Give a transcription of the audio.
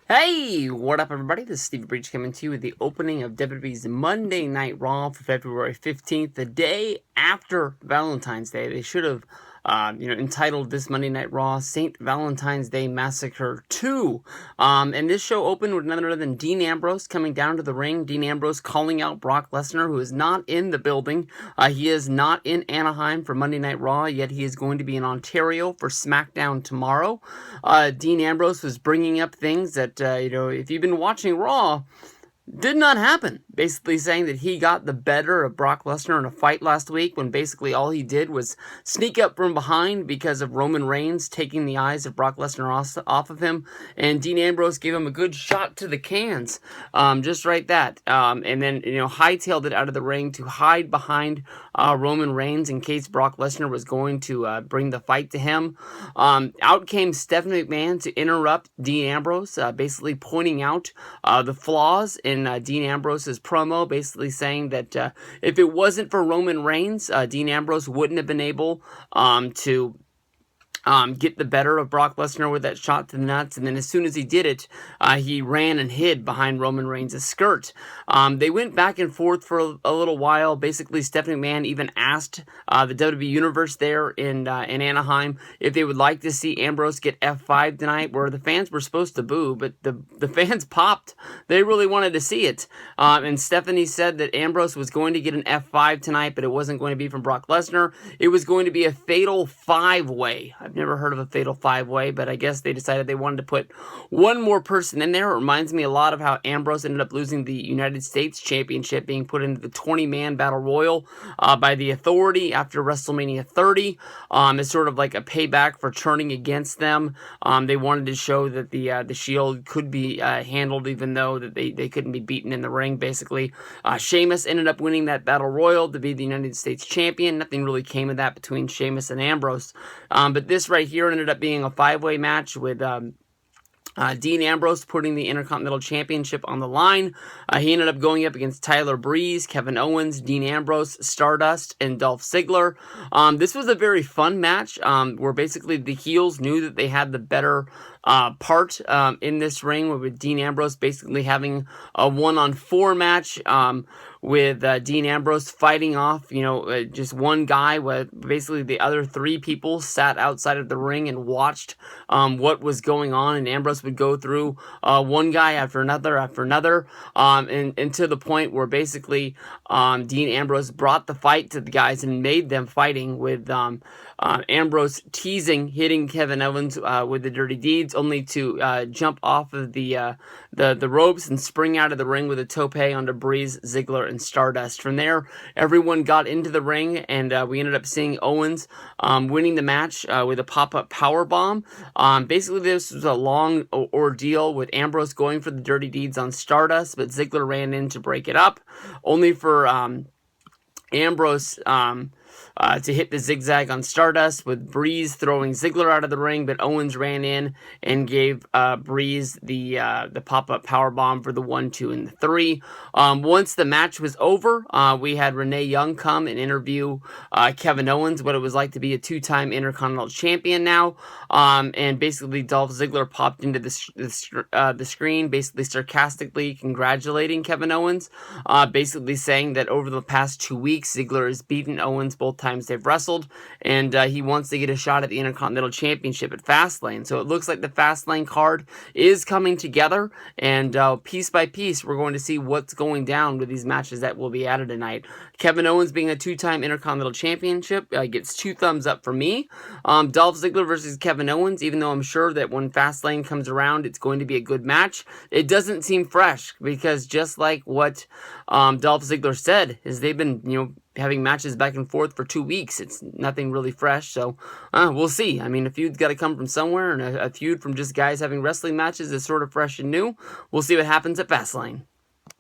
Hey, what up, everybody? This is Stevie Breach coming to you with the opening of WWE's Monday Night Raw for February 15th, the day after Valentine's Day. They should have, entitled this Monday Night Raw St. Valentine's Day Massacre 2. And this show opened with none other than Dean Ambrose coming down to the ring. Dean Ambrose calling out Brock Lesnar, who is not in the building. He is not in Anaheim for Monday Night Raw, yet he is going to be in Ontario for SmackDown tomorrow. Dean Ambrose was bringing up things that, if you've been watching Raw, did not happen. Basically saying that he got the better of Brock Lesnar in a fight last week when basically all he did was sneak up from behind because of Roman Reigns taking the eyes of Brock Lesnar off of him. And Dean Ambrose gave him a good shot to the cans. Just right that. And then, hightailed it out of the ring to hide behind Roman Reigns in case Brock Lesnar was going to bring the fight to him. Out came Stephanie McMahon to interrupt Dean Ambrose, basically pointing out the flaws in Dean Ambrose's promo, basically saying that if it wasn't for Roman Reigns, Dean Ambrose wouldn't have been able to get the better of Brock Lesnar with that shot to the nuts. And then as soon as he did it, he ran and hid behind Roman Reigns' skirt. They went back and forth for a little while. Basically, Stephanie McMahon even asked the WWE Universe there in Anaheim if they would like to see Ambrose get F5 tonight, where the fans were supposed to boo, but the fans popped. They really wanted to see it. And Stephanie said that Ambrose was going to get an F5 tonight, but it wasn't going to be from Brock Lesnar. It was going to be a fatal 5-way. I've never heard of a fatal 5-way, but I guess they decided they wanted to put one more person in there. It reminds me a lot of how Ambrose ended up losing the United States Championship, being put into the 20-man Battle Royal by the Authority after WrestleMania 30. It's sort of like a payback for turning against them. They wanted to show that the Shield could be handled, even though that they couldn't be beaten in the ring, basically. Sheamus ended up winning that Battle Royal to be the United States Champion. Nothing really came of that between Sheamus and Ambrose. But this right here ended up being a 5-way match with Dean Ambrose putting the Intercontinental Championship on the line. He ended up going up against Tyler Breeze, Kevin Owens, Dean Ambrose, Stardust, and Dolph Ziggler. This was a very fun match where basically the heels knew that they had the better part in this ring, with Dean Ambrose basically having a 1-on-4 match with Dean Ambrose fighting off, just one guy, with basically the other 3 people sat outside of the ring and watched what was going on, and Ambrose would go through one guy after another, and to the point where basically Dean Ambrose brought the fight to the guys and made them fighting, with Ambrose hitting Kevin Owens with the Dirty Deeds, only to jump off of the ropes and spring out of the ring with a tope onto Breeze, Ziggler, and Stardust. From there, everyone got into the ring, and we ended up seeing Owens winning the match with a pop-up powerbomb. Basically, this was a long ordeal with Ambrose going for the Dirty Deeds on Stardust, but Ziggler ran in to break it up, only for Ambrose to hit the zigzag on Stardust, with Breeze throwing Ziggler out of the ring, but Owens ran in and gave Breeze the pop-up powerbomb for the 1, 2, and the 3. Once the match was over, we had Renee Young come and interview Kevin Owens, what it was like to be a 2-time Intercontinental Champion now, and basically Dolph Ziggler popped into the screen, basically sarcastically congratulating Kevin Owens, basically saying that over the past 2 weeks, Ziggler has beaten Owens both times they've wrestled, and he wants to get a shot at the Intercontinental Championship at Fastlane. So it looks like the Fastlane card is coming together, and piece by piece, we're going to see what's going down with these matches that will be added tonight. Kevin Owens, being a 2-time Intercontinental Championship, gets 2 thumbs up from me. Dolph Ziggler versus Kevin Owens, even though I'm sure that when Fastlane comes around, it's going to be a good match, it doesn't seem fresh, because just like what Dolph Ziggler said, is they've been, having matches back and forth for 2 weeks. It's nothing really fresh, so we'll see. I mean, a feud's got to come from somewhere, and a feud from just guys having wrestling matches is sort of fresh and new. We'll see what happens at Fastlane.